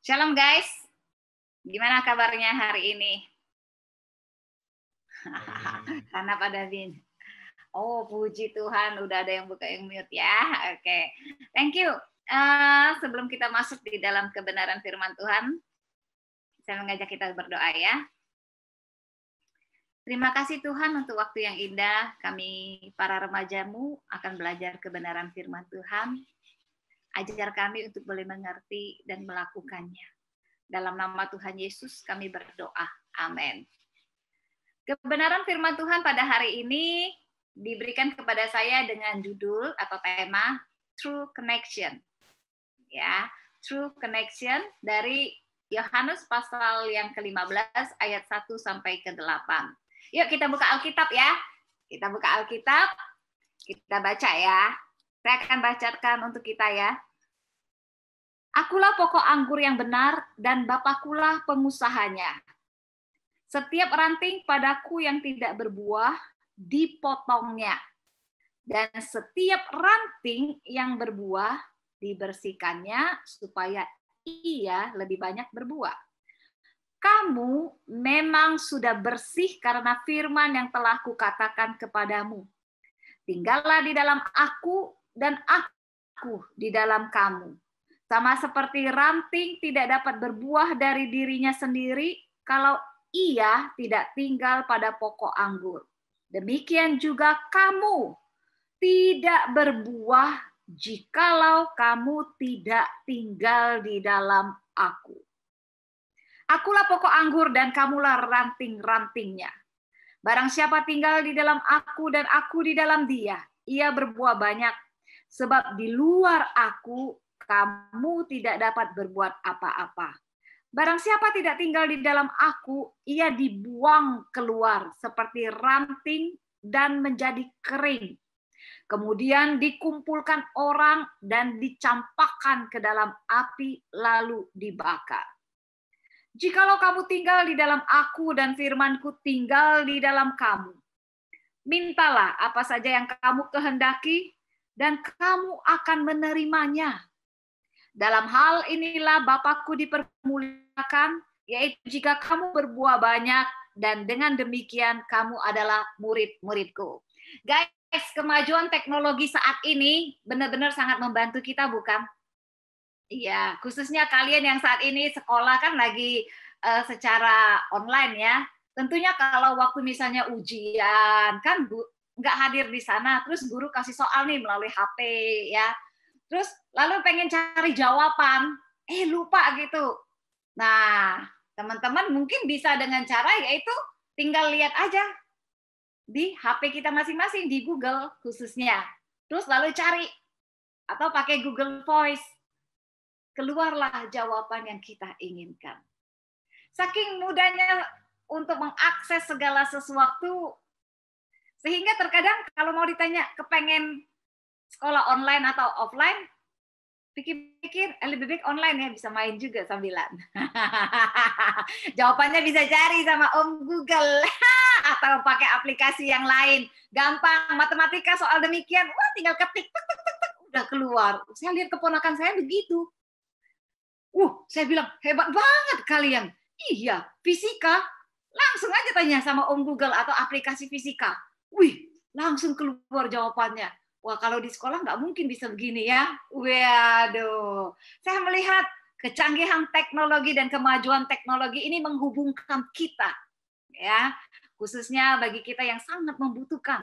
Shalom guys, gimana kabarnya hari ini? Karena pada Bin. Oh, puji Tuhan, udah ada yang buka yang mute ya. Oke, thank you. Sebelum kita masuk di dalam kebenaran firman Tuhan, saya mengajak kita berdoa ya. Terima kasih Tuhan untuk waktu yang indah. Kami para remajamu akan belajar kebenaran firman Tuhan. Ajar kami untuk boleh mengerti dan melakukannya. Dalam nama Tuhan Yesus kami berdoa. Amin. Kebenaran firman Tuhan pada hari ini diberikan kepada saya dengan judul atau tema True Connection. Ya, True Connection dari Yohanes pasal yang ke-15 ayat 1 sampai ke-8. Yuk kita buka Alkitab ya. Kita buka Alkitab, kita baca ya. Saya akan bacakan untuk kita ya. Akulah pokok anggur yang benar dan Bapakulah pengusahanya. Setiap ranting padaku yang tidak berbuah, dipotongnya. Dan setiap ranting yang berbuah, dibersihkannya supaya ia lebih banyak berbuah. Kamu memang sudah bersih karena firman yang telah kukatakan kepadamu. Tinggallah di dalam aku dan aku di dalam kamu. Sama seperti ranting tidak dapat berbuah dari dirinya sendiri kalau ia tidak tinggal pada pokok anggur. Demikian juga kamu tidak berbuah jikalau kamu tidak tinggal di dalam aku. Akulah pokok anggur dan kamulah ranting-rantingnya. Barang siapa tinggal di dalam aku dan aku di dalam dia, ia berbuah banyak. Sebab di luar aku, kamu tidak dapat berbuat apa-apa. Barang siapa tidak tinggal di dalam aku, ia dibuang keluar seperti ranting dan menjadi kering. Kemudian dikumpulkan orang dan dicampakkan ke dalam api lalu dibakar. Jikalau kamu tinggal di dalam aku dan firmanku tinggal di dalam kamu, mintalah apa saja yang kamu kehendaki dan kamu akan menerimanya. Dalam hal inilah Bapakku dipermuliakan, yaitu jika kamu berbuah banyak, dan dengan demikian kamu adalah murid-muridku. Guys, kemajuan teknologi saat ini benar-benar sangat membantu kita, bukan? Iya, khususnya kalian yang saat ini sekolah kan lagi secara online ya. Tentunya kalau waktu misalnya ujian, kan nggak hadir di sana, terus guru kasih soal nih melalui HP ya. Terus lalu pengen cari jawaban, lupa gitu. Nah, teman-teman mungkin bisa dengan cara yaitu tinggal lihat aja di HP kita masing-masing, di Google khususnya. Terus lalu cari, atau pakai Google Voice. Keluarlah jawaban yang kita inginkan. Saking mudahnya untuk mengakses segala sesuatu, sehingga terkadang kalau mau ditanya kepengen sekolah online atau offline, pikir-pikir lebih baik online ya, bisa main juga sambilan. Jawabannya bisa cari sama Om Google atau pakai aplikasi yang lain. Gampang, matematika soal demikian, wah tinggal ketik, tek, tek, tek, tek, udah keluar. Saya lihat keponakan saya begitu. Saya bilang, hebat banget kalian. Iya, fisika, langsung aja tanya sama Om Google atau aplikasi fisika. Langsung keluar jawabannya. Wah, kalau di sekolah nggak mungkin bisa begini ya. Waduh, saya melihat kecanggihan teknologi dan kemajuan teknologi ini menghubungkan kita, ya, khususnya bagi kita yang sangat membutuhkan.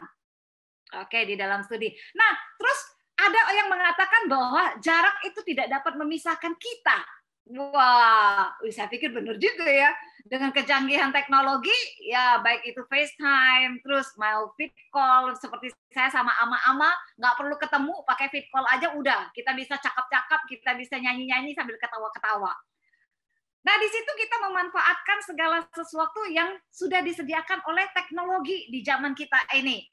Oke, di dalam studi. Nah, terus ada yang mengatakan bahwa jarak itu tidak dapat memisahkan kita. Wah, saya pikir benar juga ya. Dengan kecanggihan teknologi, ya baik itu FaceTime, terus mau video call, seperti saya sama ama-ama, nggak perlu ketemu, pakai video call aja udah. Kita bisa cakap-cakap, kita bisa nyanyi-nyanyi sambil ketawa-ketawa. Nah, di situ kita memanfaatkan segala sesuatu yang sudah disediakan oleh teknologi di zaman kita ini.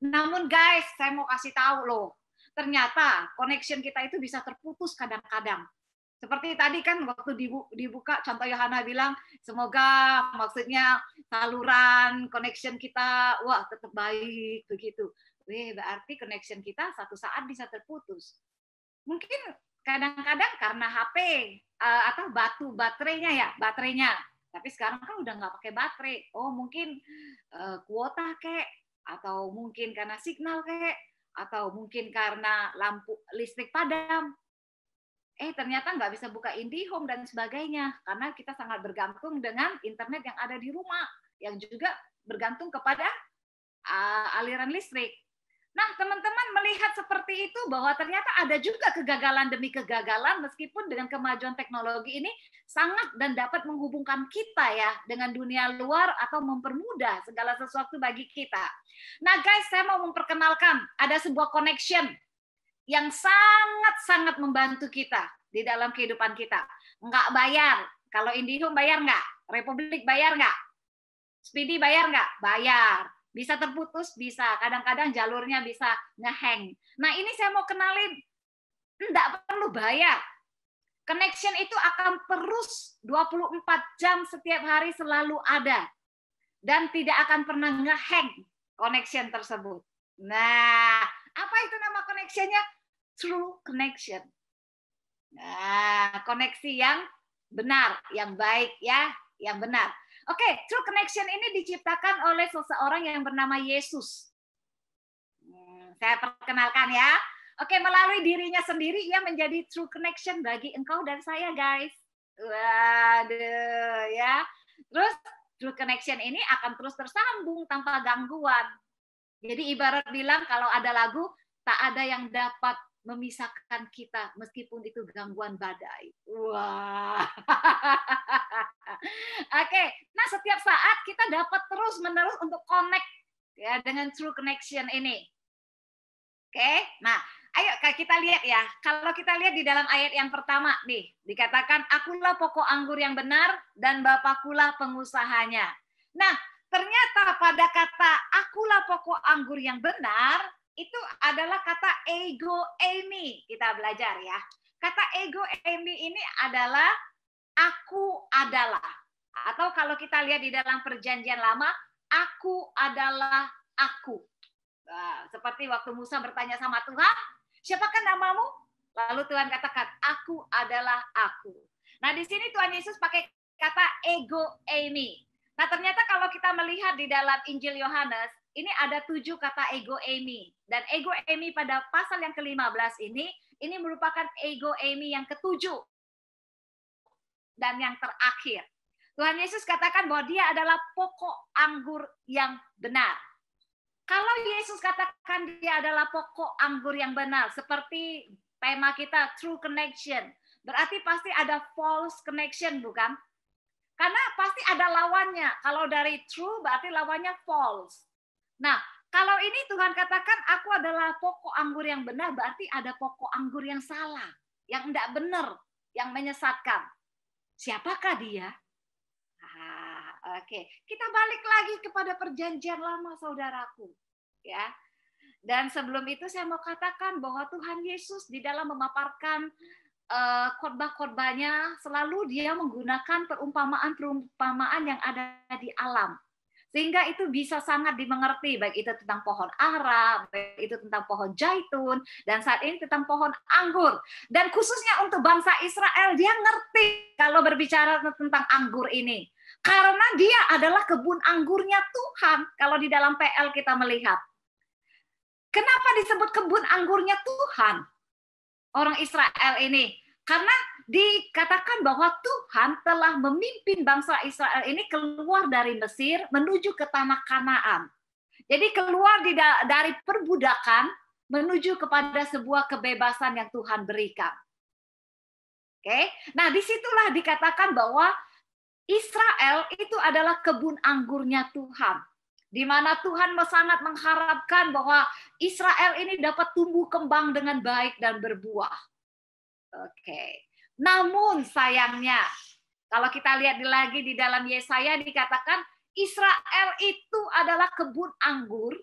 Namun guys, saya mau kasih tahu loh, ternyata connection kita itu bisa terputus kadang-kadang. Seperti tadi kan waktu dibuka, contoh Yohana bilang, semoga maksudnya saluran connection kita, wah tetap baik begitu. Berarti connection kita satu saat bisa terputus. Mungkin kadang-kadang karena HP atau baterainya. Tapi sekarang kan udah nggak pakai baterai. Oh mungkin kuota kek, atau mungkin karena signal kek, atau mungkin karena lampu listrik padam. Ternyata nggak bisa buka IndiHome dan sebagainya karena kita sangat bergantung dengan internet yang ada di rumah, yang juga bergantung kepada aliran listrik. Nah, teman-teman melihat seperti itu bahwa ternyata ada juga kegagalan demi kegagalan meskipun dengan kemajuan teknologi ini sangat dan dapat menghubungkan kita ya dengan dunia luar atau mempermudah segala sesuatu bagi kita. Nah, guys, saya mau memperkenalkan ada sebuah connection yang sangat-sangat membantu kita di dalam kehidupan kita. Nggak bayar. Kalau IndiHome bayar nggak? Republik bayar nggak? Speedy bayar nggak? Bayar. Bisa terputus? Bisa. Kadang-kadang jalurnya bisa ngehang. Nah, ini saya mau kenalin. Nggak perlu bayar. Connection itu akan terus 24 jam setiap hari selalu ada. Dan tidak akan pernah ngehang connection tersebut. Nah, apa itu nama connection-nya? True connection. Nah, koneksi yang benar, yang baik ya, yang benar. Oke, true connection ini diciptakan oleh seseorang yang bernama Yesus. Saya perkenalkan ya. Oke, melalui dirinya sendiri ia menjadi true connection bagi engkau dan saya, guys. Waduh, ya. Terus true connection ini akan terus tersambung tanpa gangguan. Jadi ibarat bilang kalau ada lagu, tak ada yang dapat memisahkan kita meskipun itu gangguan badai. Wah. Oke, nah setiap saat kita dapat terus-menerus untuk connect ya dengan true connection ini. Oke, nah ayo kita lihat ya. Kalau kita lihat di dalam ayat yang pertama nih, dikatakan akulah pokok anggur yang benar dan Bapakulah pengusahanya. Nah, ternyata pada kata akulah pokok anggur yang benar, itu adalah kata ego eimi. Kita belajar ya. Kata ego eimi ini adalah aku adalah. Atau kalau kita lihat di dalam perjanjian lama, aku adalah aku. Nah, seperti waktu Musa bertanya sama Tuhan, siapakah namamu? Lalu Tuhan katakan, aku adalah aku. Nah, di sini Tuhan Yesus pakai kata ego eimi. Nah, ternyata kalau kita melihat di dalam Injil Yohanes, ini ada 7 kata ego eimi. Dan ego eimi pada pasal yang ke-15 ini merupakan ego eimi yang ke-7. Dan yang terakhir. Tuhan Yesus katakan bahwa dia adalah pokok anggur yang benar. Kalau Yesus katakan dia adalah pokok anggur yang benar, seperti tema kita, true connection, berarti pasti ada false connection, bukan? Karena pasti ada lawannya. Kalau dari true berarti lawannya false. Nah, kalau ini Tuhan katakan aku adalah pokok anggur yang benar, berarti ada pokok anggur yang salah, yang tidak benar, yang menyesatkan. Siapakah dia? Oke. Kita balik lagi kepada perjanjian lama, saudaraku. Ya. Dan sebelum itu saya mau katakan bahwa Tuhan Yesus di dalam memaparkan khotbah-khotbahnya selalu dia menggunakan perumpamaan-perumpamaan yang ada di alam. Sehingga itu bisa sangat dimengerti, baik itu tentang pohon ara, baik itu tentang pohon zaitun, dan saat ini tentang pohon anggur. Dan khususnya untuk bangsa Israel, dia ngerti kalau berbicara tentang anggur ini. Karena dia adalah kebun anggurnya Tuhan, kalau di dalam PL kita melihat. Kenapa disebut kebun anggurnya Tuhan? Orang Israel ini. Karena dikatakan bahwa Tuhan telah memimpin bangsa Israel ini keluar dari Mesir menuju ke tanah Kanaan. Jadi keluar dari perbudakan menuju kepada sebuah kebebasan yang Tuhan berikan. Oke, nah disitulah dikatakan bahwa Israel itu adalah kebun anggurnya Tuhan. Di mana Tuhan sangat mengharapkan bahwa Israel ini dapat tumbuh kembang dengan baik dan berbuah. Oke. Namun sayangnya, kalau kita lihat lagi di dalam Yesaya dikatakan Israel itu adalah kebun anggur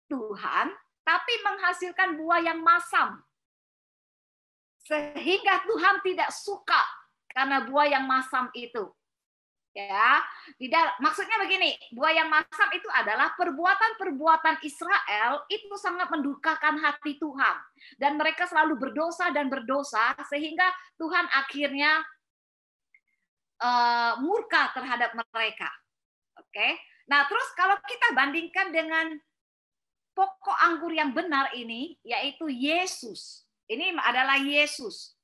Tuhan, tapi menghasilkan buah yang masam. Sehingga Tuhan tidak suka karena buah yang masam itu. Ya, maksudnya begini, buah yang masam itu adalah perbuatan-perbuatan Israel itu sangat mendukakan hati Tuhan, dan mereka selalu berdosa dan berdosa sehingga Tuhan akhirnya murka terhadap mereka. Oke, nah terus kalau kita bandingkan dengan pokok anggur yang benar ini, yaitu Yesus. Ini adalah Yesus,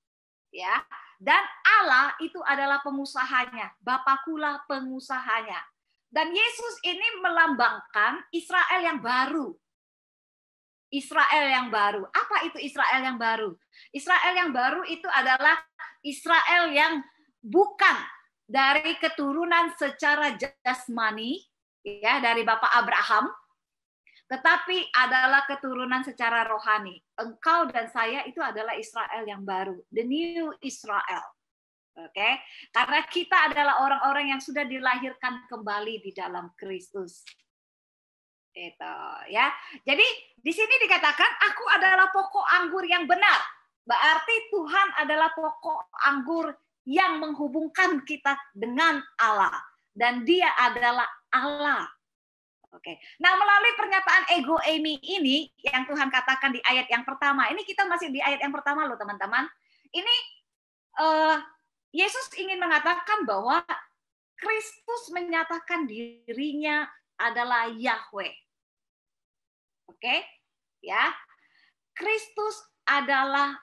ya. Dan Allah itu adalah pengusahanya, Bapakulah pengusahanya. Dan Yesus ini melambangkan Israel yang baru. Israel yang baru. Apa itu Israel yang baru? Israel yang baru itu adalah Israel yang bukan dari keturunan secara jasmani, ya, dari Bapak Abraham, tetapi adalah keturunan secara rohani. Engkau dan saya itu adalah Israel yang baru, the new Israel. Oke, karena kita adalah orang-orang yang sudah dilahirkan kembali di dalam Kristus. Itu, ya. Jadi di sini dikatakan aku adalah pokok anggur yang benar. Berarti Tuhan adalah pokok anggur yang menghubungkan kita dengan Allah, dan Dia adalah Allah. Oke. Nah, melalui pernyataan ego eimi ini yang Tuhan katakan di ayat yang pertama. Ini kita masih di ayat yang pertama loh, teman-teman. Ini Yesus ingin mengatakan bahwa Kristus menyatakan dirinya adalah Yahweh. Oke? Ya. Kristus adalah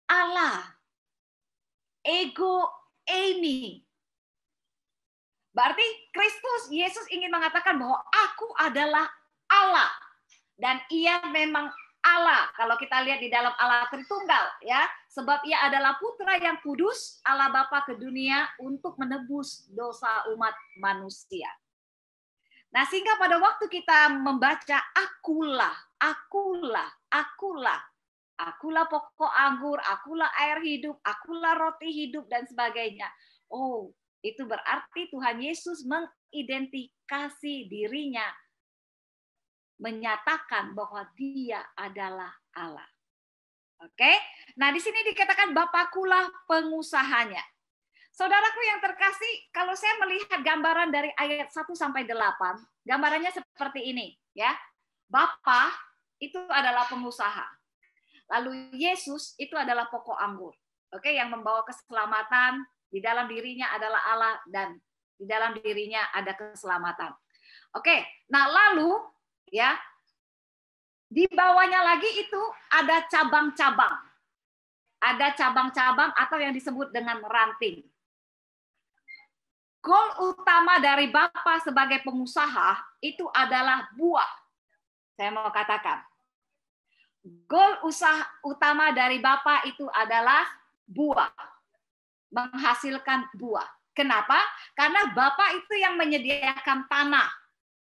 Allah. Ego eimi. Berarti Kristus, Yesus ingin mengatakan bahwa aku adalah Allah. Dan ia memang Allah. Kalau kita lihat di dalam Allah Tritunggal, ya, sebab ia adalah putra yang kudus, Allah Bapa ke dunia untuk menebus dosa umat manusia. Nah, sehingga pada waktu kita membaca akulah, akulah, akulah, akulah pokok anggur, akulah air hidup, akulah roti hidup, dan sebagainya. Oh, itu berarti Tuhan Yesus mengidentifikasi dirinya, menyatakan bahwa Dia adalah Allah. Oke? Nah, di sini dikatakan Bapakulah pengusahanya. Saudaraku yang terkasih, kalau saya melihat gambaran dari ayat 1 sampai 8, gambarannya seperti ini, ya. Bapa itu adalah pengusaha. Lalu Yesus itu adalah pokok anggur. Oke, yang membawa keselamatan. Di dalam dirinya adalah Allah, dan di dalam dirinya ada keselamatan. Oke, nah lalu ya di bawahnya lagi itu ada cabang-cabang. Ada cabang-cabang atau yang disebut dengan ranting. Goal utama dari Bapa sebagai pengusaha itu adalah buah. Saya mau katakan. Goal utama dari Bapa itu adalah buah. Menghasilkan buah. Kenapa? Karena Bapa itu yang menyediakan tanah.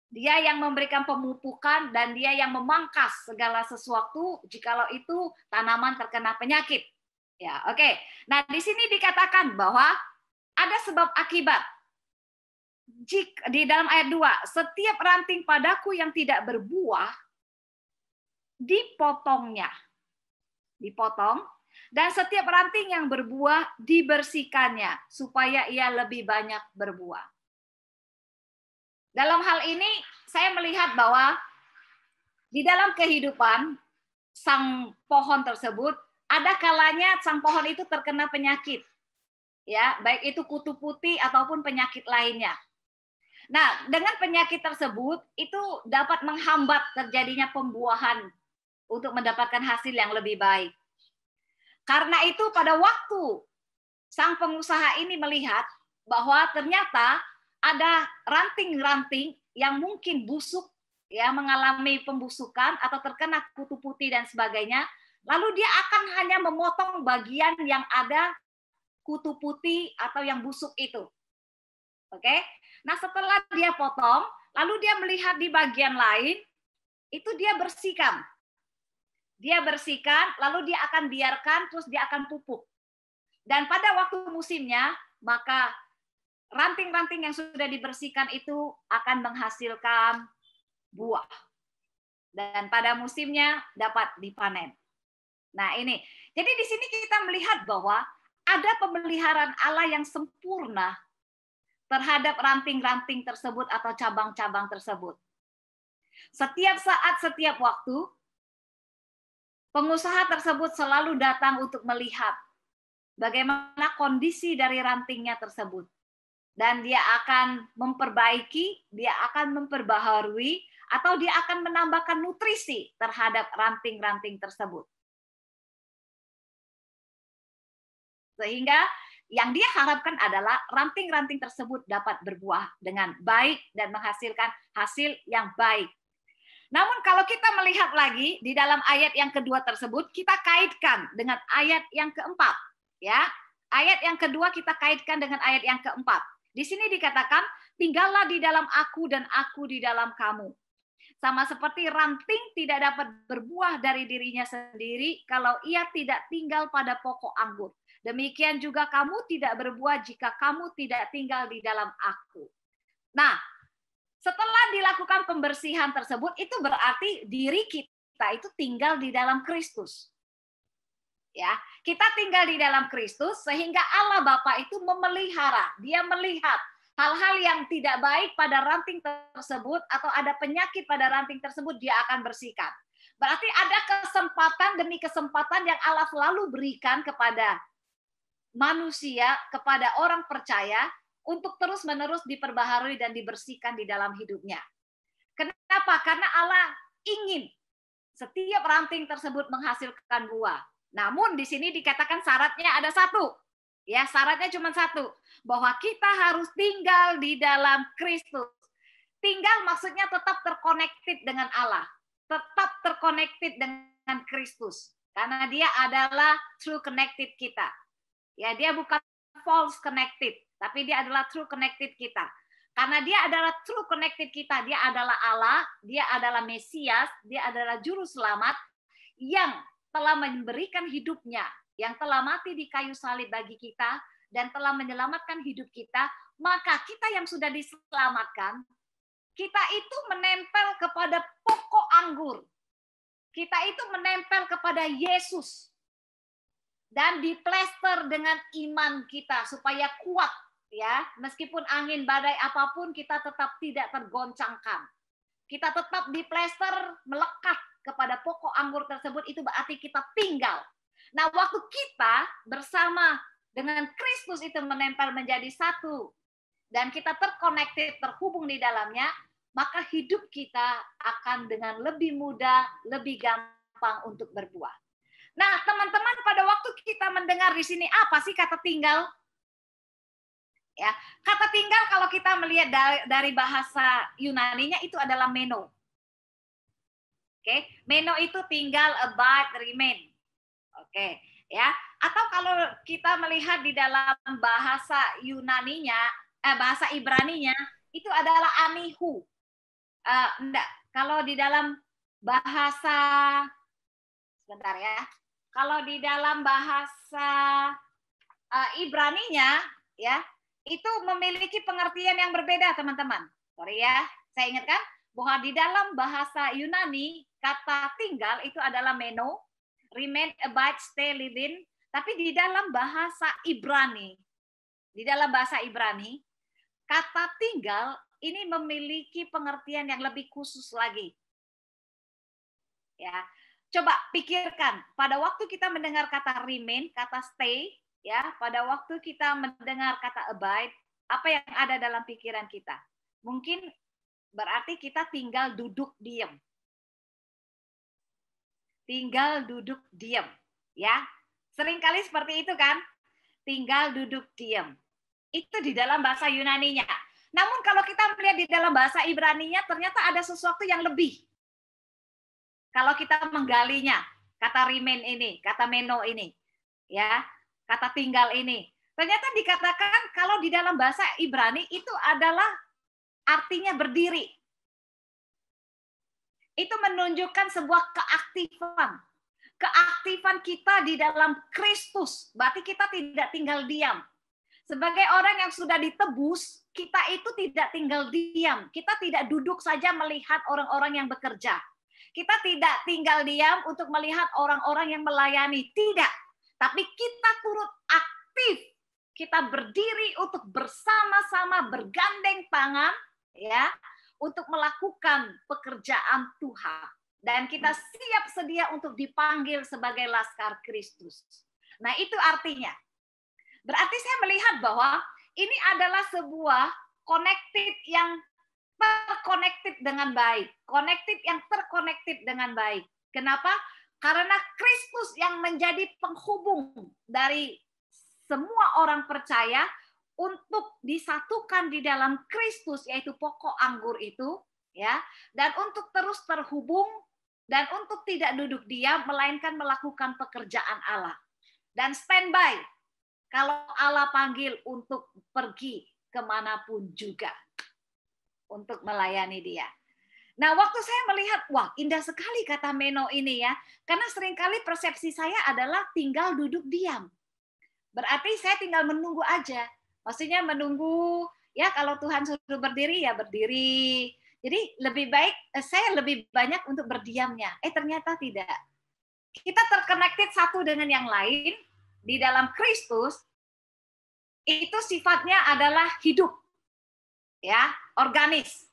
Dia yang memberikan pemupukan dan Dia yang memangkas segala sesuatu jikalau itu tanaman terkena penyakit. Ya, oke. Nah, di sini dikatakan bahwa ada sebab akibat. Di dalam ayat 2, setiap ranting padaku yang tidak berbuah dipotongnya. Dipotong. Dan setiap ranting yang berbuah dibersihkannya supaya ia lebih banyak berbuah. Dalam hal ini saya melihat bahwa di dalam kehidupan sang pohon tersebut ada kalanya sang pohon itu terkena penyakit. Ya, baik itu kutu putih ataupun penyakit lainnya. Nah, dengan penyakit tersebut itu dapat menghambat terjadinya pembuahan untuk mendapatkan hasil yang lebih baik. Karena itu pada waktu sang pengusaha ini melihat bahwa ternyata ada ranting-ranting yang mungkin busuk, ya, mengalami pembusukan atau terkena kutu putih dan sebagainya, lalu dia akan hanya memotong bagian yang ada kutu putih atau yang busuk itu. Oke? Nah, setelah dia potong, lalu dia melihat di bagian lain itu dia bersihkan. Dia bersihkan, lalu dia akan biarkan, terus dia akan pupuk. Dan pada waktu musimnya, maka ranting-ranting yang sudah dibersihkan itu akan menghasilkan buah. Dan pada musimnya dapat dipanen. Nah ini, jadi di sini kita melihat bahwa ada pemeliharaan Allah yang sempurna terhadap ranting-ranting tersebut atau cabang-cabang tersebut. Setiap saat, setiap waktu, pengusaha tersebut selalu datang untuk melihat bagaimana kondisi dari rantingnya tersebut. Dan dia akan memperbaiki, dia akan memperbaharui, atau dia akan menambahkan nutrisi terhadap ranting-ranting tersebut. Sehingga yang dia harapkan adalah ranting-ranting tersebut dapat berbuah dengan baik dan menghasilkan hasil yang baik. Namun kalau kita melihat lagi di dalam ayat yang kedua tersebut, kita kaitkan dengan ayat yang keempat. Ya, ayat yang kedua kita kaitkan dengan ayat yang keempat. Di sini dikatakan, tinggallah di dalam aku dan aku di dalam kamu. Sama seperti ranting tidak dapat berbuah dari dirinya sendiri kalau ia tidak tinggal pada pokok anggur. Demikian juga kamu tidak berbuah jika kamu tidak tinggal di dalam aku. Nah, setelah dilakukan pembersihan tersebut, itu berarti diri kita itu tinggal di dalam Kristus. Ya, kita tinggal di dalam Kristus sehingga Allah Bapa itu memelihara, dia melihat hal-hal yang tidak baik pada ranting tersebut atau ada penyakit pada ranting tersebut, dia akan bersihkan. Berarti ada kesempatan demi kesempatan yang Allah selalu berikan kepada manusia, kepada orang percaya untuk terus-menerus diperbaharui dan dibersihkan di dalam hidupnya. Kenapa? Karena Allah ingin setiap ranting tersebut menghasilkan buah. Namun di sini dikatakan syaratnya ada satu. Ya, syaratnya cuma satu, bahwa kita harus tinggal di dalam Kristus. Tinggal maksudnya tetap terconnected dengan Allah, tetap terconnected dengan Kristus, karena dia adalah true connected kita. Ya, dia bukan false connected, tapi dia adalah true connected kita. Karena dia adalah true connected kita, dia adalah Allah, dia adalah Mesias, dia adalah juru selamat yang telah memberikan hidupnya, yang telah mati di kayu salib bagi kita dan telah menyelamatkan hidup kita. Maka kita yang sudah diselamatkan, kita itu menempel kepada pokok anggur. Kita itu menempel kepada Yesus. Dan diplester dengan iman kita supaya kuat, ya, meskipun angin badai apapun kita tetap tidak tergoncangkan. Kita tetap diplester melekat kepada pokok anggur tersebut, itu berarti kita tinggal. Nah, waktu kita bersama dengan Kristus itu menempel menjadi satu dan kita terconnected, terhubung di dalamnya, maka hidup kita akan dengan lebih mudah, lebih gampang untuk berbuah. Nah, teman-teman, pada waktu kita mendengar di sini apa sih kata tinggal? Ya, kata tinggal kalau kita melihat dari bahasa Yunaninya itu adalah meno. Oke, meno itu tinggal, abide, remain. Oke, ya. Atau kalau kita melihat di dalam bahasa Yunaninya, bahasa Ibraninya itu adalah anihu. Enggak, kalau di dalam bahasa sebentar ya. Kalau di dalam bahasa Ibraninya, ya, itu memiliki pengertian yang berbeda, teman-teman. Sorry ya, saya ingatkan bahwa di dalam bahasa Yunani, kata tinggal itu adalah meno, remain, abide, stay, live in. Tapi di dalam bahasa Ibrani, kata tinggal ini memiliki pengertian yang lebih khusus lagi. Ya. Coba pikirkan, pada waktu kita mendengar kata remain, kata stay, ya, pada waktu kita mendengar kata abide, apa yang ada dalam pikiran kita? Mungkin berarti kita tinggal duduk diam. Tinggal duduk diam, ya. Seringkali seperti itu kan? Tinggal duduk diam. Itu di dalam bahasa Yunaninya. Namun kalau kita melihat di dalam bahasa Ibraninya, ternyata ada sesuatu yang lebih. Kalau kita menggalinya, kata remain ini, kata meno ini, ya, kata tinggal ini, ternyata dikatakan kalau di dalam bahasa Ibrani itu adalah artinya berdiri. Itu menunjukkan sebuah keaktifan. Keaktifan kita di dalam Kristus, berarti kita tidak tinggal diam. Sebagai orang yang sudah ditebus, kita itu tidak tinggal diam. Kita tidak duduk saja melihat orang-orang yang bekerja. Kita tidak tinggal diam untuk melihat orang-orang yang melayani. Tidak. Tapi kita turut aktif. kita berdiri untuk bersama-sama bergandeng tangan ya untuk melakukan pekerjaan Tuhan dan kita siap sedia untuk dipanggil sebagai laskar Kristus. Nah, itu artinya. Berarti saya melihat bahwa ini adalah sebuah connected yang terconnected dengan baik, connected yang terconnected dengan baik. Kenapa? Karena Kristus yang menjadi penghubung dari semua orang percaya untuk disatukan di dalam Kristus, yaitu pokok anggur itu, ya, dan untuk terus terhubung dan untuk tidak duduk diam, melainkan melakukan pekerjaan Allah dan standby kalau Allah panggil untuk pergi kemanapun juga untuk melayani Dia. Nah, waktu saya melihat, wah indah sekali kata meno ini ya, karena seringkali persepsi saya adalah tinggal duduk diam. Berarti saya tinggal menunggu aja. Maksudnya menunggu, ya kalau Tuhan suruh berdiri, ya berdiri. Jadi lebih baik, saya lebih banyak untuk berdiamnya. Ternyata tidak. Kita terconnected satu dengan yang lain, di dalam Kristus, itu sifatnya adalah hidup. Ya, organis.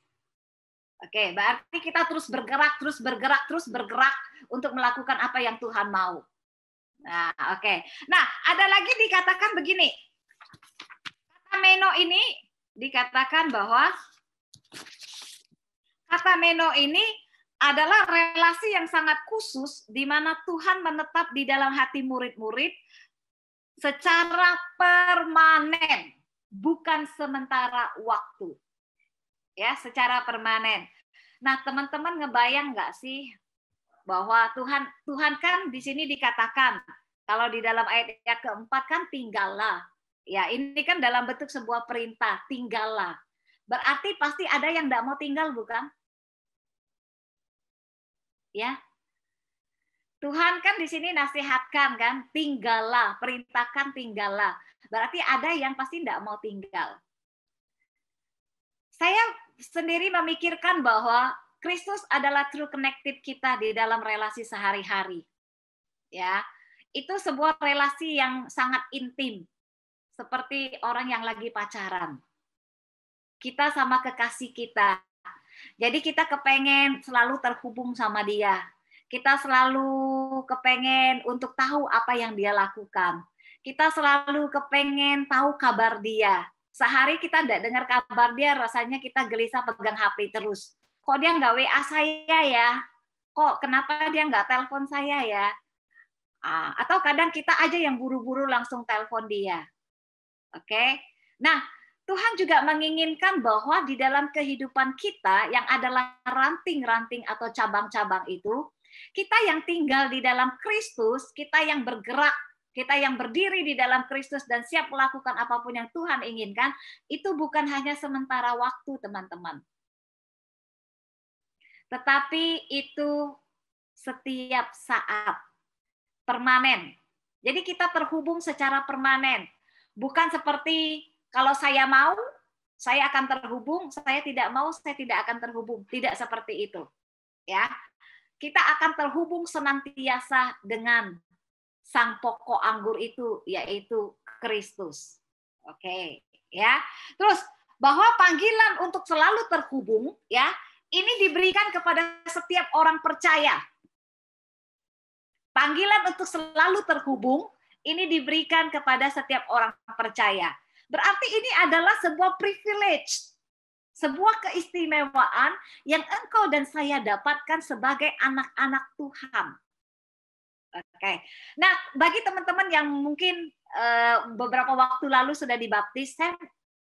Oke, berarti kita terus bergerak untuk melakukan apa yang Tuhan mau. Nah, oke. Nah, ada lagi dikatakan begini. Kata meno ini dikatakan bahwa kata meno ini adalah relasi yang sangat khusus di mana Tuhan menetap di dalam hati murid-murid secara permanen, bukan sementara waktu. Ya, secara permanen. Nah, teman-teman ngebayang nggak sih bahwa Tuhan kan di sini dikatakan kalau di dalam ayat yang keempat kan tinggallah. Ya, ini kan dalam bentuk sebuah perintah, tinggallah. Berarti pasti ada yang nggak mau tinggal, bukan? Ya. Tuhan kan di sini nasihatkan kan, tinggallah, perintahkan tinggallah. Berarti ada yang pasti nggak mau tinggal. Saya sendiri memikirkan bahwa Kristus adalah true connected kita di dalam relasi sehari-hari. Ya, itu sebuah relasi yang sangat intim, seperti orang yang lagi pacaran. Kita sama kekasih kita. Jadi kita kepengen selalu terhubung sama dia. Kita selalu kepengen untuk tahu apa yang dia lakukan. Kita selalu kepengen tahu kabar dia. Sehari kita tidak dengar kabar dia, rasanya kita gelisah pegang HP terus. Kok dia nggak WA saya ya? Kok kenapa dia nggak telepon saya ya? Atau kadang kita aja yang buru-buru langsung telepon dia. Oke? Nah, Tuhan juga menginginkan bahwa di dalam kehidupan kita yang adalah ranting-ranting atau cabang-cabang itu, kita yang tinggal di dalam Kristus, kita yang bergerak, kita yang berdiri di dalam Kristus dan siap melakukan apapun yang Tuhan inginkan, itu bukan hanya sementara waktu, teman-teman. Tetapi itu setiap saat, permanen. Jadi kita terhubung secara permanen. Bukan seperti kalau saya mau, saya akan terhubung, saya tidak mau, saya tidak akan terhubung. Tidak seperti itu. Ya. Kita akan terhubung senantiasa dengan sang pokok anggur itu, yaitu Kristus. Oke, ya. Terus bahwa panggilan untuk selalu terhubung, ya, ini diberikan kepada setiap orang percaya. Panggilan untuk selalu terhubung ini diberikan kepada setiap orang percaya. Berarti ini adalah sebuah privilege, sebuah keistimewaan yang engkau dan saya dapatkan sebagai anak-anak Tuhan. Oke. Nah, bagi teman-teman yang mungkin beberapa waktu lalu sudah dibaptis, saya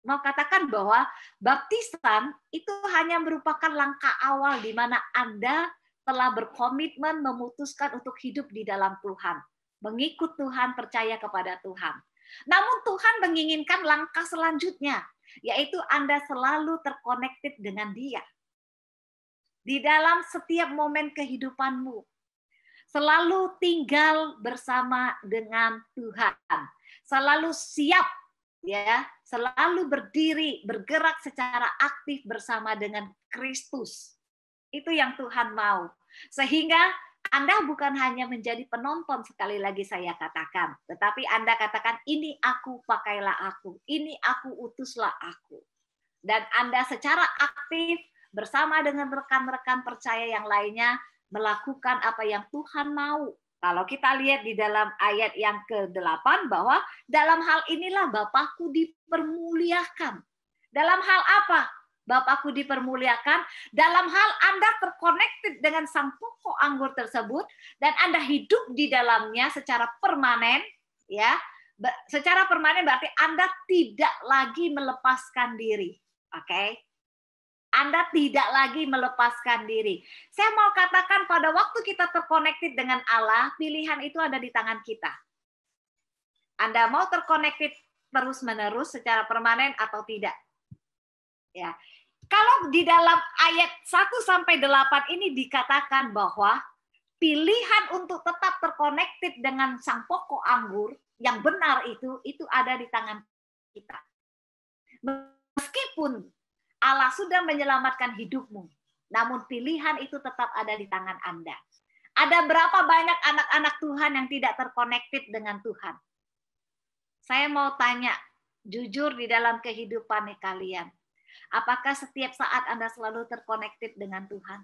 mau katakan bahwa baptisan itu hanya merupakan langkah awal di mana Anda telah berkomitmen memutuskan untuk hidup di dalam Tuhan, mengikut Tuhan, percaya kepada Tuhan. Namun Tuhan menginginkan langkah selanjutnya, yaitu Anda selalu terkonektif dengan Dia. Di dalam setiap momen kehidupanmu, selalu tinggal bersama dengan Tuhan, selalu siap, ya, selalu berdiri, bergerak secara aktif bersama dengan Kristus. Itu yang Tuhan mau. Sehingga Anda bukan hanya menjadi penonton, sekali lagi saya katakan, tetapi Anda katakan, ini aku, pakailah aku, ini aku, utuslah aku. Dan Anda secara aktif bersama dengan rekan-rekan percaya yang lainnya melakukan apa yang Tuhan mau. Kalau kita lihat di dalam ayat yang ke-8 bahwa dalam hal inilah Bapakku dipermuliakan. Dalam hal apa Bapakku dipermuliakan? Dalam hal Anda terkonektif dengan sang pokok anggur tersebut dan Anda hidup di dalamnya secara permanen, ya. Secara permanen berarti Anda tidak lagi melepaskan diri. Oke? Anda tidak lagi melepaskan diri. Saya mau katakan pada waktu kita terkonektif dengan Allah, pilihan itu ada di tangan kita. Anda mau terkonektif terus-menerus secara permanen atau tidak? Ya. Kalau di dalam ayat 1-8 ini dikatakan bahwa pilihan untuk tetap terkonektif dengan sang pokok anggur yang benar itu ada di tangan kita. Meskipun Allah sudah menyelamatkan hidupmu, namun pilihan itu tetap ada di tangan Anda. Ada berapa banyak anak-anak Tuhan yang tidak terkonektif dengan Tuhan? Saya mau tanya, jujur di dalam kehidupan kalian, apakah setiap saat Anda selalu terkonektif dengan Tuhan?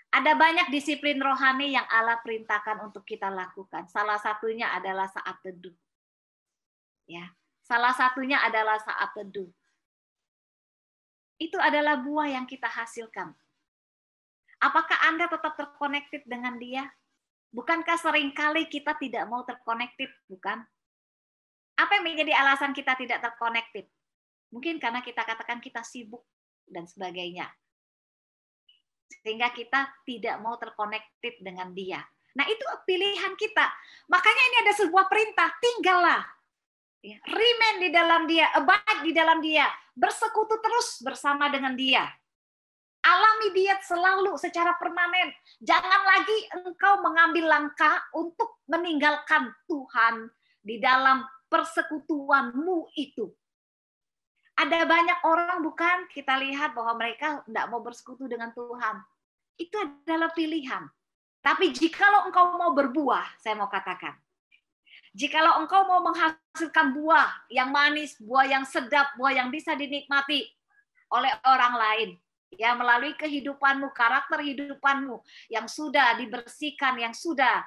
Ada banyak disiplin rohani yang Allah perintahkan untuk kita lakukan. Salah satunya adalah saat teduh. Ya, salah satunya adalah saat teduh. Itu adalah buah yang kita hasilkan. Apakah Anda tetap terkonektif dengan Dia? Bukankah seringkali kita tidak mau terkonektif, bukan? Apa yang menjadi alasan kita tidak terkonektif? Mungkin karena kita katakan kita sibuk dan sebagainya. Sehingga kita tidak mau terkonektif dengan Dia. Nah, itu pilihan kita. Makanya ini ada sebuah perintah, tinggallah. Remain di dalam Dia, abide di dalam Dia, bersekutu terus bersama dengan Dia. Alami Dia selalu secara permanen. Jangan lagi engkau mengambil langkah untuk meninggalkan Tuhan di dalam persekutuanmu itu. Ada banyak orang bukan kita lihat bahwa mereka tidak mau bersekutu dengan Tuhan. Itu adalah pilihan. Tapi jikalau engkau mau berbuah, saya mau katakan, jikalau engkau mau menghasilkan buah yang manis, buah yang sedap, buah yang bisa dinikmati oleh orang lain, ya melalui kehidupanmu, karakter hidupanmu yang sudah dibersihkan, yang sudah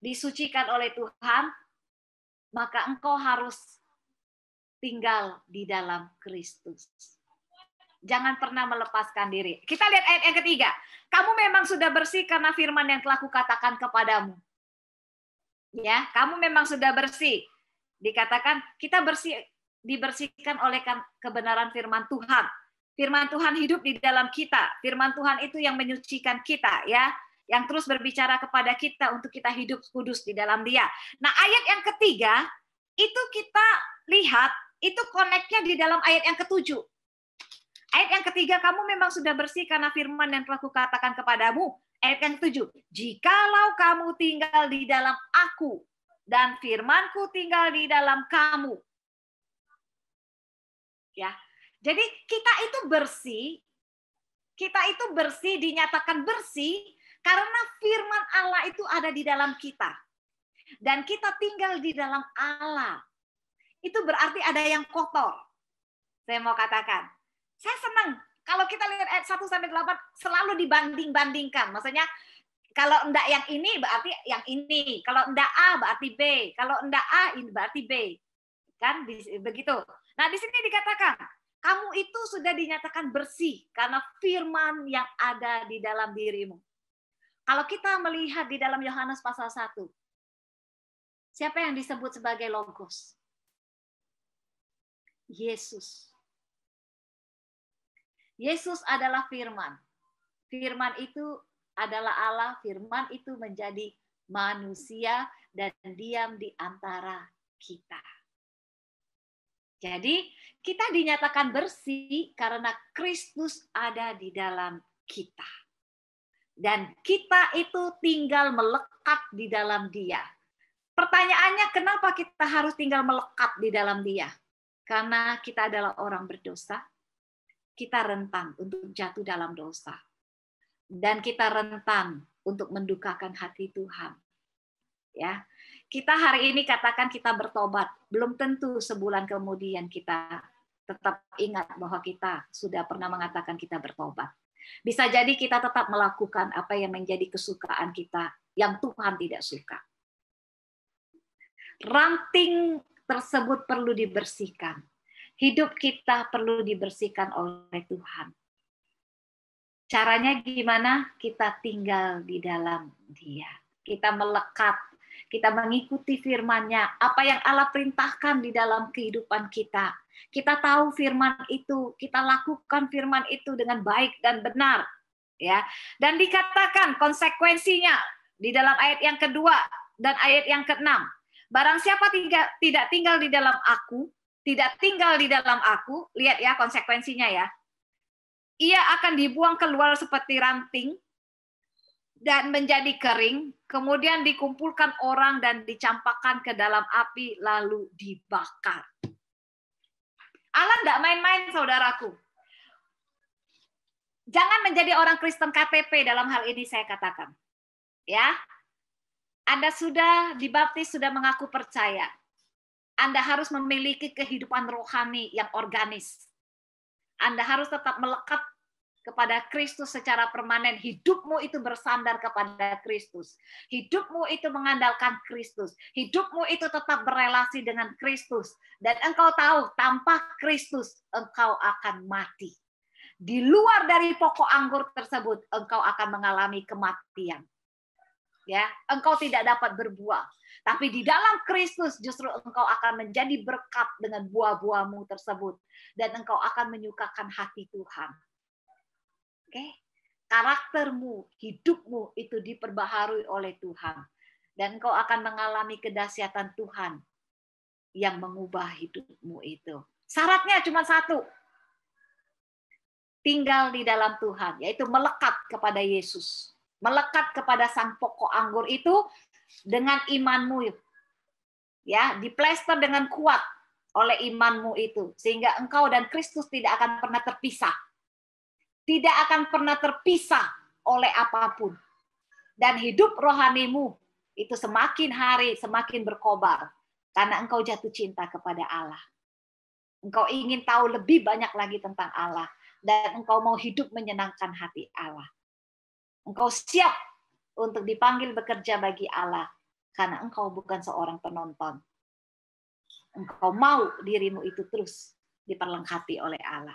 disucikan oleh Tuhan, maka engkau harus tinggal di dalam Kristus. Jangan pernah melepaskan diri. Kita lihat ayat yang ketiga. Kamu memang sudah bersih karena firman yang telah kukatakan kepadamu. Ya, kamu memang sudah bersih. Dikatakan kita bersih, dibersihkan oleh kebenaran firman Tuhan. Firman Tuhan hidup di dalam kita. Firman Tuhan itu yang menyucikan kita, ya, yang terus berbicara kepada kita untuk kita hidup kudus di dalam Dia. Nah, ayat yang ketiga itu kita lihat itu koneknya di dalam ayat yang ke-7. Ayat yang ketiga, kamu memang sudah bersih karena firman yang telah kukatakan kepadamu. Ayat yang ke-7, jikalau kamu tinggal di dalam aku dan firmanku tinggal di dalam kamu. Ya, jadi kita itu bersih, dinyatakan bersih karena firman Allah itu ada di dalam kita. Dan kita tinggal di dalam Allah. Itu berarti ada yang kotor. Saya mau katakan, saya senang kalau kita lihat ayat 1-8 selalu dibanding-bandingkan. Maksudnya kalau enggak yang ini berarti yang ini. Kalau enggak A berarti B. Kalau enggak A ini berarti B. Kan begitu. Nah, di sini dikatakan, kamu itu sudah dinyatakan bersih karena firman yang ada di dalam dirimu. Kalau kita melihat di dalam Yohanes pasal 1, siapa yang disebut sebagai Logos? Yesus. Yesus adalah firman. Firman itu adalah Allah, firman itu menjadi manusia dan diam di antara kita. Jadi, kita dinyatakan bersih karena Kristus ada di dalam kita. Dan kita itu tinggal melekat di dalam Dia. Pertanyaannya, kenapa kita harus tinggal melekat di dalam Dia? Karena kita adalah orang berdosa, kita rentan untuk jatuh dalam dosa. dan kita rentan untuk mendukakan hati Tuhan. Ya, kita hari ini katakan kita bertobat, belum tentu sebulan kemudian kita tetap ingat bahwa kita sudah pernah mengatakan kita bertobat. Bisa jadi kita tetap melakukan apa yang menjadi kesukaan kita yang Tuhan tidak suka. Ranting tersebut perlu dibersihkan. Hidup kita perlu dibersihkan oleh Tuhan. Caranya gimana? Kita tinggal di dalam Dia. Kita melekat, kita mengikuti firman-Nya. Apa yang Allah perintahkan di dalam kehidupan kita. Kita tahu firman itu, kita lakukan firman itu dengan baik dan benar. Ya. Dan dikatakan konsekuensinya di dalam ayat yang kedua dan ayat yang keenam. Barang siapa tidak tinggal di dalam aku, tidak tinggal di dalam aku, lihat ya konsekuensinya ya. Ia akan dibuang keluar seperti ranting dan menjadi kering, kemudian dikumpulkan orang dan dicampakkan ke dalam api lalu dibakar. Allah tidak main-main, saudaraku. Jangan menjadi orang Kristen KTP dalam hal ini saya katakan. Ya, Anda sudah dibaptis, sudah mengaku percaya. Anda harus memiliki kehidupan rohani yang organis. Anda harus tetap melekat kepada Kristus secara permanen. Hidupmu itu bersandar kepada Kristus. Hidupmu itu mengandalkan Kristus. Hidupmu itu tetap berelasi dengan Kristus. Dan engkau tahu, tanpa Kristus engkau akan mati. Di luar dari pokok anggur tersebut, engkau akan mengalami kematian. Ya, engkau tidak dapat berbuah. Tapi di dalam Kristus justru engkau akan menjadi berkat dengan buah-buahmu tersebut. Dan engkau akan menyukakan hati Tuhan. Oke? Karaktermu, hidupmu itu diperbaharui oleh Tuhan. Dan engkau akan mengalami kedahsyatan Tuhan yang mengubah hidupmu itu. Syaratnya cuma satu. Tinggal di dalam Tuhan, yaitu melekat kepada Yesus. Melekat kepada sang pokok anggur itu dengan imanmu, ya, diplester dengan kuat oleh imanmu itu, sehingga engkau dan Kristus tidak akan pernah terpisah, tidak akan pernah terpisah oleh apapun, dan hidup rohanimu itu semakin hari semakin berkobar karena engkau jatuh cinta kepada Allah, engkau ingin tahu lebih banyak lagi tentang Allah, dan engkau mau hidup menyenangkan hati Allah. Engkau siap untuk dipanggil bekerja bagi Allah, karena engkau bukan seorang penonton. Engkau mau dirimu itu terus diperlengkapi oleh Allah.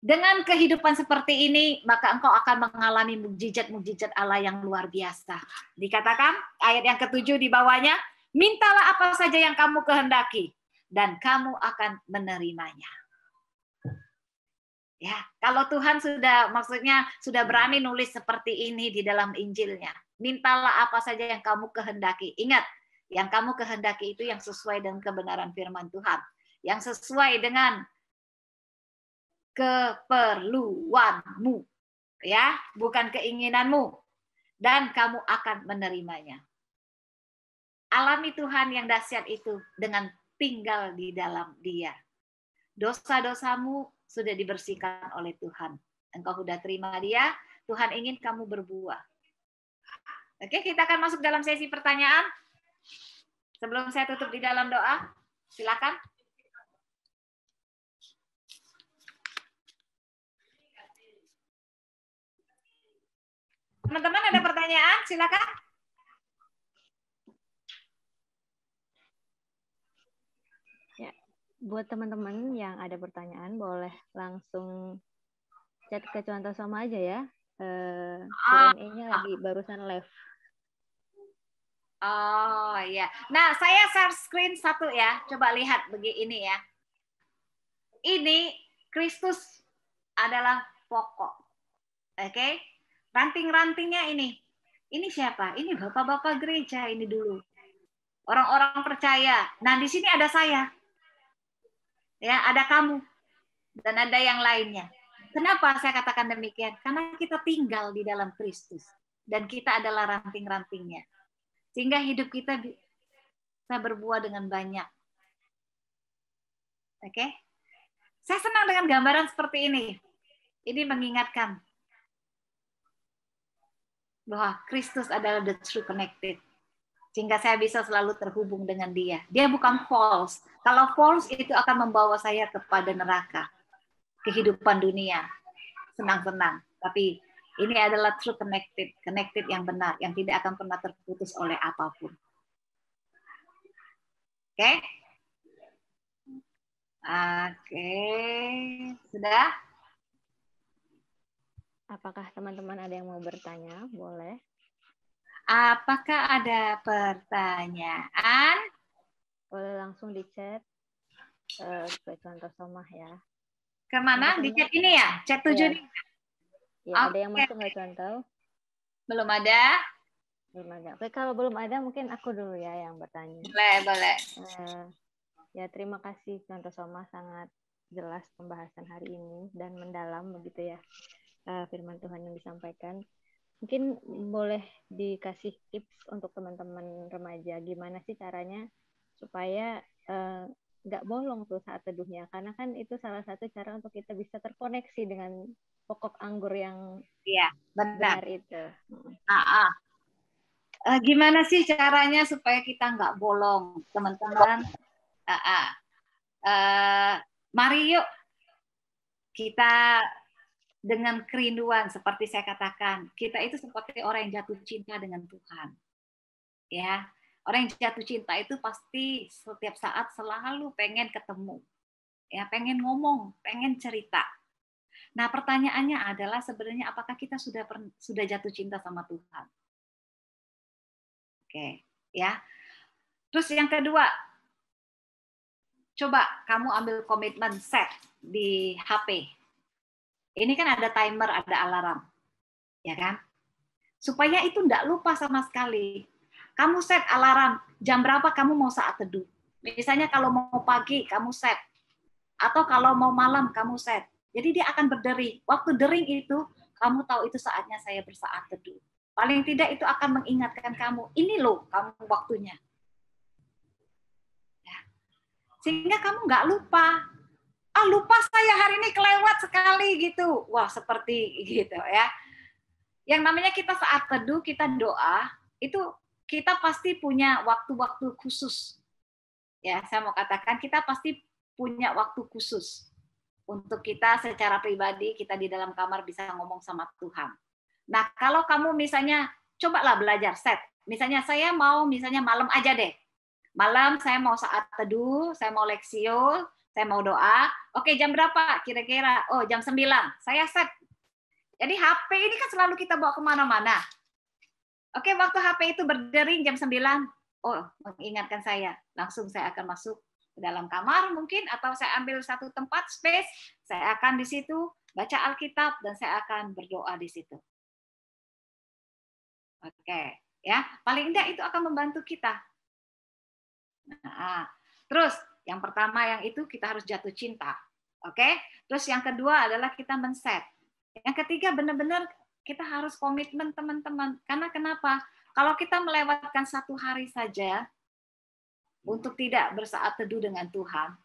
Dengan kehidupan seperti ini, maka engkau akan mengalami mukjizat-mukjizat Allah yang luar biasa. Dikatakan, ayat yang ke-7 di bawahnya, mintalah apa saja yang kamu kehendaki, dan kamu akan menerimanya. Ya, kalau Tuhan sudah berani nulis seperti ini di dalam Injilnya. Mintalah apa saja yang kamu kehendaki. Ingat, yang kamu kehendaki itu yang sesuai dengan kebenaran firman Tuhan. Yang sesuai dengan keperluanmu. Ya, bukan keinginanmu. Dan kamu akan menerimanya. Alami Tuhan yang dahsyat itu dengan tinggal di dalam Dia. Dosa-dosamu sudah dibersihkan oleh Tuhan. Engkau sudah terima Dia, Tuhan ingin kamu berbuah. Oke, kita akan masuk dalam sesi pertanyaan. Sebelum saya tutup di dalam doa, silakan. Teman-teman ada pertanyaan? Silakan. Buat teman-teman yang ada pertanyaan, boleh langsung chat ke Contoh Sama aja ya. Q&A-nya lagi barusan live. Oh iya. Nah, saya share screen satu ya. Coba lihat begini ya. Ini Kristus adalah pokok. Oke? Ranting-rantingnya ini. Ini siapa? Ini bapak-bapak gereja ini dulu. Orang-orang percaya. Nah, di sini ada saya. Ya, ada kamu dan ada yang lainnya. Kenapa saya katakan demikian? Karena kita tinggal di dalam Kristus dan kita adalah ranting-rantingnya. Sehingga hidup kita bisa berbuah dengan banyak. Oke? Saya senang dengan gambaran seperti ini. Ini mengingatkan bahwa Kristus adalah the true connected. Sehingga saya bisa selalu terhubung dengan dia. Dia bukan false. Kalau false itu akan membawa saya kepada neraka. Kehidupan dunia. Senang-senang. Tapi ini adalah true connected. Connected yang benar. Yang tidak akan pernah terputus oleh apapun. Oke? Oke. Sudah? Apakah teman-teman ada yang mau bertanya? Boleh. Apakah ada pertanyaan? Boleh langsung di chat ke contoh somah ya. Kemana? Di chat ini ya? Chat 7 ini? Ya, ada yang masuk nggak contoh? Belum ada? Belum ada. Oke, kalau belum ada mungkin aku dulu ya yang bertanya. Boleh. Ya, terima kasih contoh somah, sangat jelas pembahasan hari ini dan mendalam begitu ya. Firman Tuhan yang disampaikan. Mungkin boleh dikasih tips untuk teman-teman remaja, gimana sih caranya supaya nggak bolong tuh saat teduhnya, karena kan itu salah satu cara untuk kita bisa terkoneksi dengan pokok anggur yang benar itu. Gimana sih caranya supaya kita nggak bolong, teman-teman? Mari yuk kita dengan kerinduan, seperti saya katakan, kita itu seperti orang yang jatuh cinta dengan Tuhan. Ya, orang yang jatuh cinta itu pasti setiap saat selalu pengen ketemu, ya, pengen ngomong, pengen cerita. Nah, pertanyaannya adalah sebenarnya apakah kita sudah jatuh cinta sama Tuhan? Oke, ya. Terus yang kedua, coba kamu ambil komitmen set di HP. Ini kan ada timer, ada alarm, ya kan? Supaya itu enggak lupa sama sekali. Kamu set alarm, jam berapa kamu mau saat teduh. Misalnya kalau mau pagi, kamu set. Atau kalau mau malam, kamu set. Jadi dia akan berdering. Waktu dering itu, kamu tahu itu saatnya saya bersaat teduh. Paling tidak itu akan mengingatkan kamu, ini loh kamu waktunya. Ya. Sehingga kamu nggak lupa. Lupa saya hari ini kelewat sekali gitu. Wah, seperti gitu ya. Yang namanya kita saat teduh, kita doa, itu kita pasti punya waktu-waktu khusus. Ya, saya mau katakan kita pasti punya waktu khusus untuk kita secara pribadi, kita di dalam kamar bisa ngomong sama Tuhan. Nah, kalau kamu misalnya cobalah belajar set. Misalnya saya mau misalnya malam aja deh. Malam saya mau saat teduh, saya mau leksio, saya mau doa. Oke, jam berapa kira-kira? Oh, jam 9. Saya set. Jadi HP ini kan selalu kita bawa kemana-mana. Oke, waktu HP itu berdering jam 9, oh, mengingatkan saya. Langsung saya akan masuk ke dalam kamar mungkin, atau saya ambil satu tempat, space, saya akan di situ baca Alkitab, dan saya akan berdoa di situ. Oke, ya, paling enggak itu akan membantu kita. Nah, terus yang pertama yang itu kita harus jatuh cinta. Oke? Terus yang kedua adalah kita men-set. Yang ketiga benar-benar kita harus komitmen teman-teman. Karena kenapa? Kalau kita melewatkan satu hari saja untuk tidak bersaat teduh dengan Tuhan,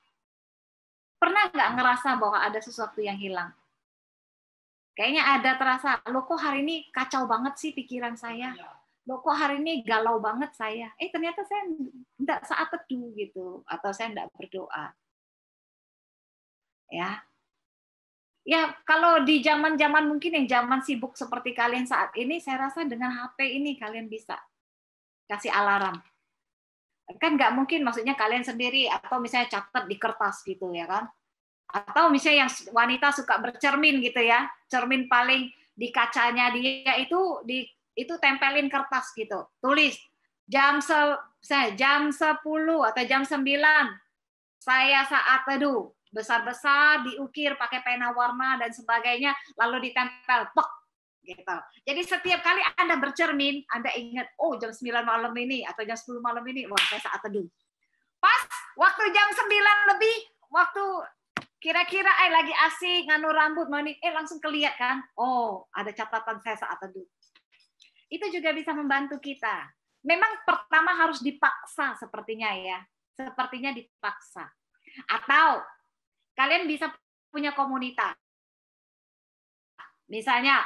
pernah nggak ngerasa bahwa ada sesuatu yang hilang? Kayaknya ada terasa, loh kok hari ini kacau banget sih pikiran saya. Loh kok hari ini galau banget saya. Ternyata saya enggak saat teduh gitu, atau saya enggak berdoa. Ya. Ya, kalau di zaman-zaman mungkin yang zaman sibuk seperti kalian saat ini, saya rasa dengan HP ini kalian bisa kasih alarm. Kan nggak mungkin maksudnya kalian sendiri atau misalnya catat di kertas gitu ya kan. Atau misalnya yang wanita suka bercermin gitu ya, cermin paling di kacanya dia itu tempelin kertas gitu. Tulis jam 10 atau jam 9 saya saat teduh. Besar-besar diukir pakai pena warna dan sebagainya, lalu ditempel pek gitu. Jadi setiap kali Anda bercermin, Anda ingat, oh jam 9 malam ini atau jam 10 malam ini, wah saya saat teduh. Pas waktu jam 9 lebih, waktu kira-kira lagi asik nganu rambut mani, langsung kelihat kan, oh ada catatan saya saat teduh. Itu juga bisa membantu kita. Memang pertama harus dipaksa sepertinya ya, sepertinya dipaksa. Atau kalian bisa punya komunitas. Misalnya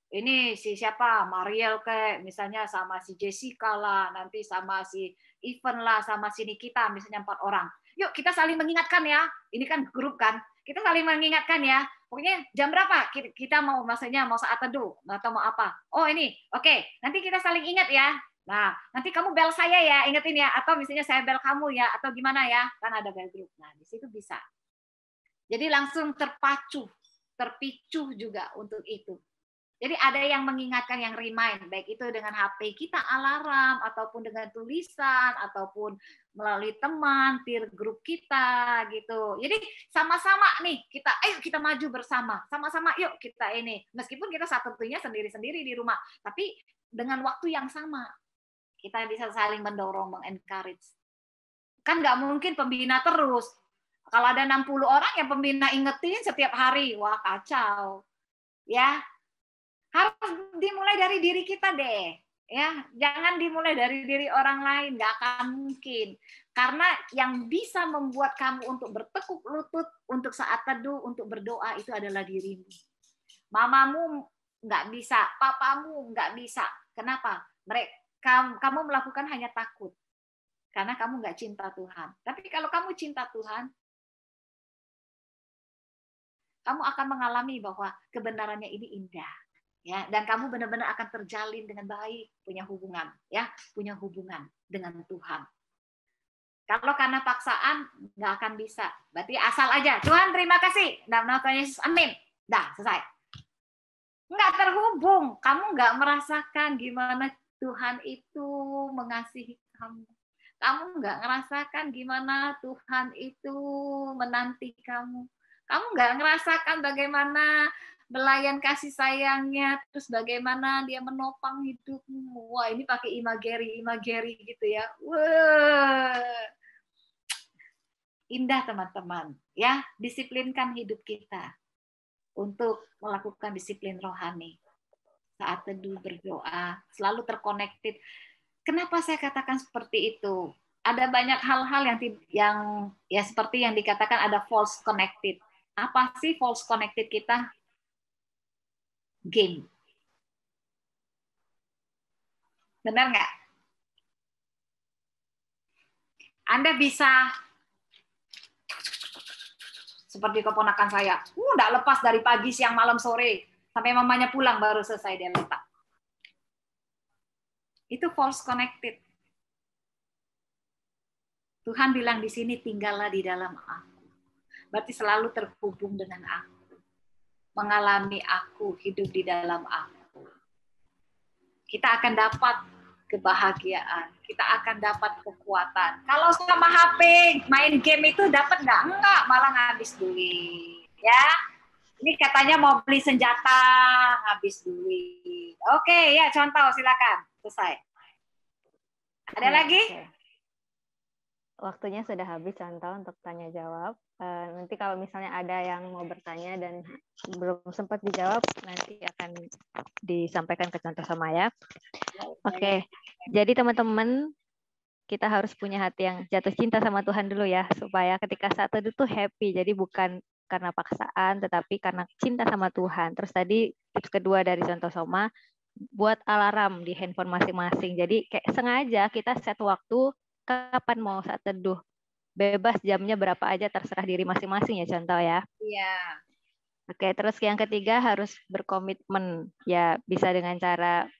ini si siapa, Mariel kayak misalnya sama si Jessica lah, nanti sama si Ivan lah, sama si Nikita, misalnya 4 orang. Yuk kita saling mengingatkan ya. Ini kan grup kan. Kita saling mengingatkan ya. Pokoknya jam berapa kita mau, maksudnya mau saat teduh atau mau apa. Oh ini, oke. Nanti kita saling ingat ya. Nah, nanti kamu bel saya ya, ingetin ya. Atau misalnya saya bel kamu ya, atau gimana ya. Kan ada bel grup. Nah, di situ bisa. Jadi langsung terpicu juga untuk itu. Jadi ada yang mengingatkan, yang remind, baik itu dengan HP kita alarm, ataupun dengan tulisan, ataupun melalui teman, peer group kita gitu. Jadi sama-sama nih kita, ayo kita maju bersama, sama-sama yuk kita ini. Meskipun kita satunya sendiri-sendiri di rumah, tapi dengan waktu yang sama kita bisa saling mendorong, mengencourage. Kan nggak mungkin pembina terus. Kalau ada 60 orang yang pembina ingetin setiap hari, wah kacau. Ya, harus dimulai dari diri kita deh, ya jangan dimulai dari diri orang lain, nggak akan mungkin, karena yang bisa membuat kamu untuk bertekuk lutut untuk saat teduh, untuk berdoa itu adalah dirimu. Mamamu nggak bisa, papamu nggak bisa. Kenapa? Kamu melakukan hanya takut karena kamu nggak cinta Tuhan. Tapi kalau kamu cinta Tuhan, kamu akan mengalami bahwa kebenarannya ini indah. Ya, dan kamu benar-benar akan terjalin dengan baik, punya hubungan dengan Tuhan. Kalau karena paksaan nggak akan bisa. Berarti asal aja, Tuhan terima kasih, dalam nama Tuhan Yesus, amin. Dah, selesai. Nggak terhubung, kamu nggak merasakan gimana Tuhan itu mengasihi kamu. Kamu nggak merasakan gimana Tuhan itu menanti kamu. Kamu nggak merasakan bagaimana belayan kasih sayangnya, terus bagaimana dia menopang hidupmu. Wah, ini pakai imageri gitu ya. Wah, indah teman-teman. Ya, disiplinkan hidup kita untuk melakukan disiplin rohani. Saat teduh, berdoa, selalu terkonektif. Kenapa saya katakan seperti itu? Ada banyak hal-hal yang ya seperti yang dikatakan ada false connected. Apa sih false connected kita? Game. Benar nggak? Anda bisa seperti keponakan saya, nggak lepas dari pagi, siang, malam, sore, sampai mamanya pulang baru selesai dia letak. Itu false connected. Tuhan bilang di sini, tinggallah di dalam aku. Berarti selalu terhubung dengan aku. Mengalami aku, hidup di dalam aku. Kita akan dapat kebahagiaan. Kita akan dapat kekuatan. Kalau sama HP, main game itu dapat nggak? Enggak, malah ngabis duit. Ya, ini katanya mau beli senjata, habis duit. Oke, ya contoh silakan. Selesai. Ada lagi? Waktunya sudah habis, contoh untuk tanya jawab. Nanti kalau misalnya ada yang mau bertanya dan belum sempat dijawab, nanti akan disampaikan ke contoh sama ya. Oke, jadi teman-teman, kita harus punya hati yang jatuh cinta sama Tuhan dulu ya, supaya ketika saat itu tuh happy. Jadi bukan karena paksaan, tetapi karena cinta sama Tuhan. Terus tadi tips kedua dari contoh Soma, buat alarm di handphone masing-masing. Jadi kayak sengaja kita set waktu kapan mau saat teduh. Bebas jamnya berapa aja, terserah diri masing-masing ya contoh ya. Iya. Oke, terus yang ketiga harus berkomitmen. Ya bisa dengan cara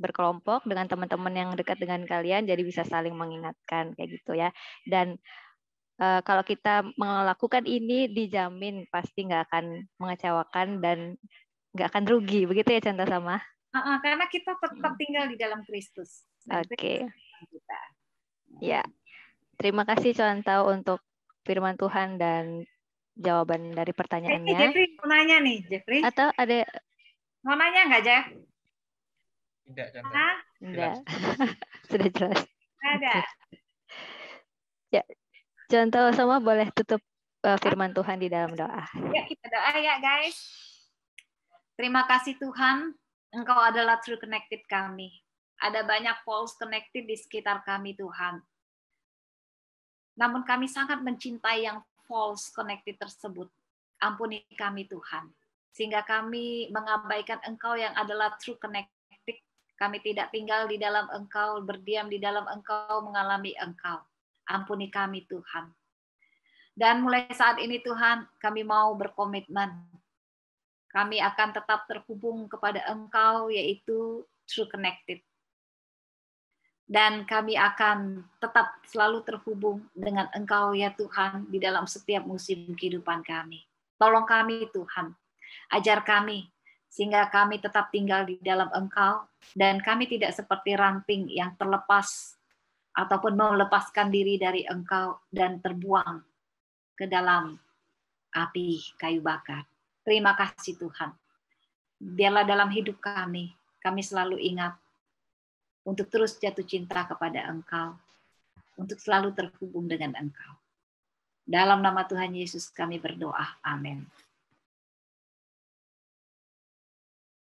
berkelompok dengan teman-teman yang dekat dengan kalian, jadi bisa saling mengingatkan kayak gitu ya. Dan kalau kita melakukan ini dijamin pasti nggak akan mengecewakan dan nggak akan rugi, begitu ya contoh sama. Karena kita tetap tinggal di dalam Kristus. Oke. Ya, terima kasih contoh untuk firman Tuhan dan jawaban dari pertanyaannya. Jeffrey mau nanya nih, Jeffrey. Atau ada mau nanya nggak, Jeff? Tidak, contoh. Tidak. Sudah jelas. Ada. Ya, contoh sama boleh tutup firman Tuhan di dalam doa. Ya, kita doa ya, guys. Terima kasih Tuhan, Engkau adalah true connected kami. Ada banyak false connected di sekitar kami, Tuhan. Namun kami sangat mencintai yang false connected tersebut. Ampuni kami, Tuhan. sehingga kami mengabaikan Engkau yang adalah true connected. Kami tidak tinggal di dalam Engkau, berdiam di dalam Engkau, mengalami Engkau. Ampuni kami Tuhan. Dan mulai saat ini Tuhan, kami mau berkomitmen. Kami akan tetap terhubung kepada Engkau, yaitu true connected. Dan kami akan tetap selalu terhubung dengan Engkau ya Tuhan di dalam setiap musim kehidupan kami. Tolong kami Tuhan, ajar kami sehingga kami tetap tinggal di dalam Engkau dan kami tidak seperti ranting yang terlepas ataupun melepaskan diri dari Engkau dan terbuang ke dalam api kayu bakar. Terima kasih Tuhan. Biarlah dalam hidup kami selalu ingat untuk terus jatuh cinta kepada Engkau, untuk selalu terhubung dengan Engkau. Dalam nama Tuhan Yesus kami berdoa. Amin.